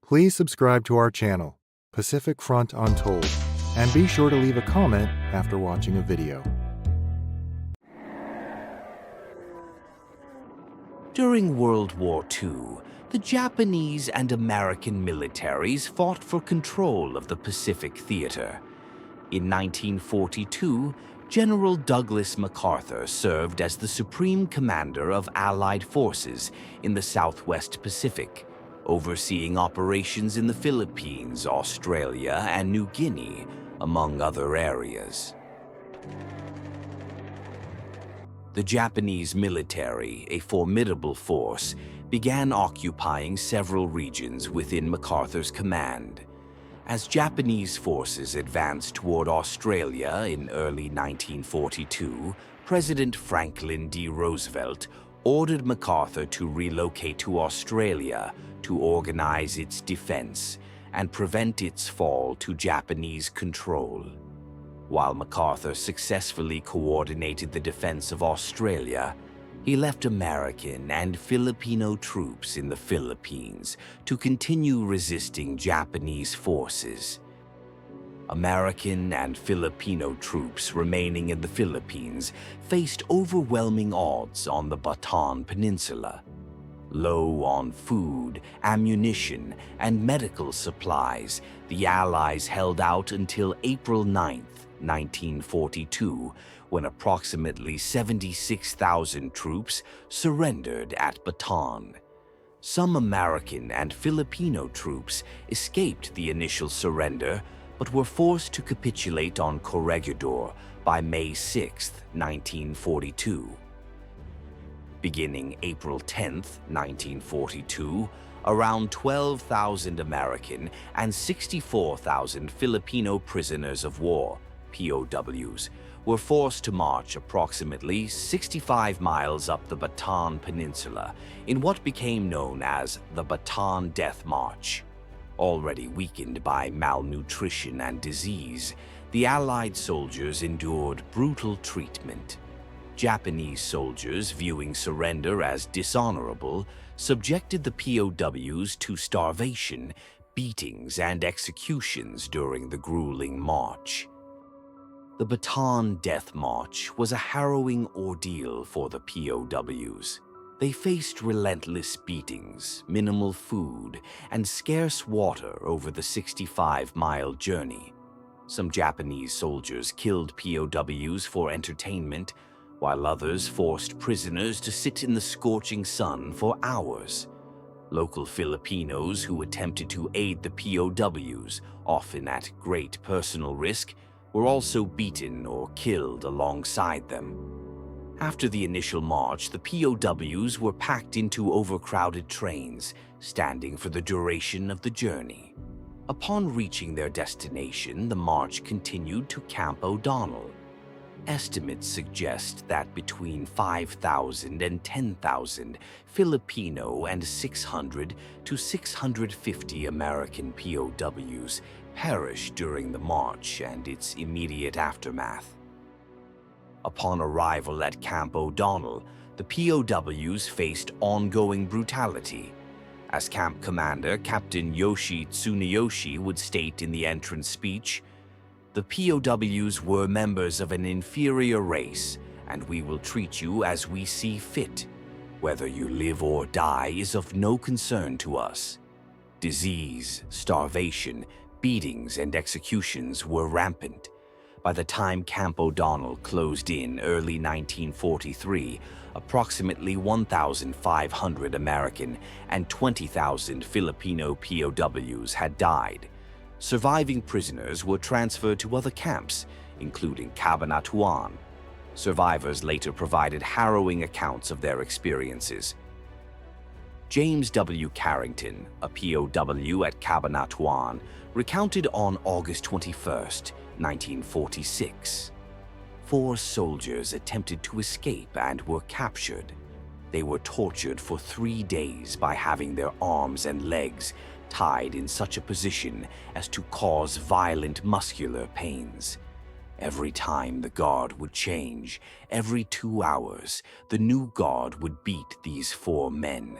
Please subscribe to our channel, Pacific Front Untold, and be sure to leave a comment after watching a video. During World War II, the Japanese and American militaries fought for control of the Pacific theater. In 1942, General Douglas MacArthur served as the Supreme Commander of Allied forces in the Southwest Pacific, overseeing operations in the Philippines, Australia, and New Guinea, among other areas. The Japanese military, a formidable force, began occupying several regions within MacArthur's command. As Japanese forces advanced toward Australia in early 1942, President Franklin D. Roosevelt ordered MacArthur to relocate to Australia to organize its defense and prevent its fall to Japanese control. While MacArthur successfully coordinated the defense of Australia, he left American and Filipino troops in the Philippines to continue resisting Japanese forces. American and Filipino troops remaining in the Philippines faced overwhelming odds on the Bataan Peninsula. Low on food, ammunition, and medical supplies, the Allies held out until April 9, 1942, when approximately 76,000 troops surrendered at Bataan. Some American and Filipino troops escaped the initial surrender, but were forced to capitulate on Corregidor by May 6, 1942. Beginning April 10, 1942, around 12,000 American and 64,000 Filipino prisoners of war, POWs, were forced to march approximately 65 miles up the Bataan Peninsula in what became known as the Bataan Death March. Already weakened by malnutrition and disease, the Allied soldiers endured brutal treatment. Japanese soldiers, viewing surrender as dishonorable, subjected the POWs to starvation, beatings, and executions during the grueling march. The Bataan Death March was a harrowing ordeal for the POWs. They faced relentless beatings, minimal food, and scarce water over the 65-mile journey. Some Japanese soldiers killed POWs for entertainment, while others forced prisoners to sit in the scorching sun for hours. Local Filipinos who attempted to aid the POWs, often at great personal risk, were also beaten or killed alongside them. After the initial march, the POWs were packed into overcrowded trains, standing for the duration of the journey. Upon reaching their destination, the march continued to Camp O'Donnell. Estimates suggest that between 5,000 and 10,000 Filipino and 600 to 650 American POWs perished during the march and its immediate aftermath. Upon arrival at Camp O'Donnell, the POWs faced ongoing brutality. As camp commander, Captain Yoshi Tsuneyoshi would state in the entrance speech, "The POWs were members of an inferior race, and we will treat you as we see fit. Whether you live or die is of no concern to us." Disease, starvation, beatings, and executions were rampant. By the time Camp O'Donnell closed in early 1943, approximately 1,500 American and 20,000 Filipino POWs had died. Surviving prisoners were transferred to other camps, including Cabanatuan. Survivors later provided harrowing accounts of their experiences. James W. Carrington, a POW at Cabanatuan, recounted on August 21, 1946. 4 soldiers attempted to escape and were captured. They were tortured for 3 days by having their arms and legs tied in such a position as to cause violent muscular pains. Every time the guard would change, every 2 hours, the new guard would beat these 4 men.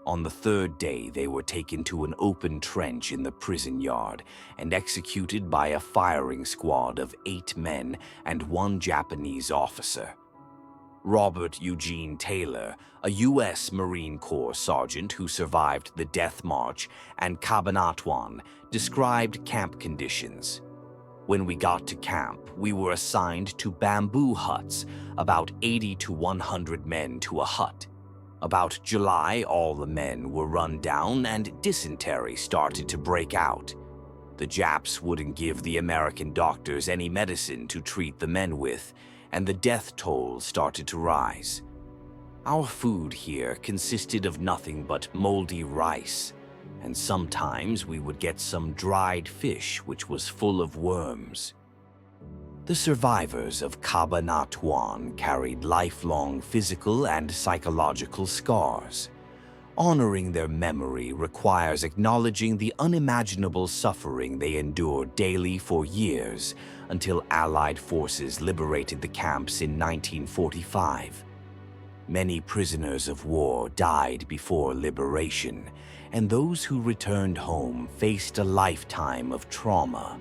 On the third day, they were taken to an open trench in the prison yard and executed by a firing squad of 8 men and 1 Japanese officer. Robert Eugene Taylor, a U.S. Marine Corps sergeant who survived the Death March and Cabanatuan, described camp conditions. When we got to camp, we were assigned to bamboo huts, about 80 to 100 men to a hut. About July, all the men were run down and dysentery started to break out. The Japs wouldn't give the American doctors any medicine to treat the men with, and the death toll started to rise. Our food here consisted of nothing but moldy rice, and sometimes we would get some dried fish which was full of worms. The survivors of Cabanatuan carried lifelong physical and psychological scars. Honoring their memory requires acknowledging the unimaginable suffering they endured daily for years until Allied forces liberated the camps in 1945. Many prisoners of war died before liberation, and those who returned home faced a lifetime of trauma.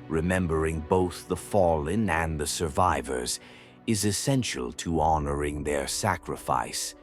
Remembering both the fallen and the survivors is essential to honoring their sacrifice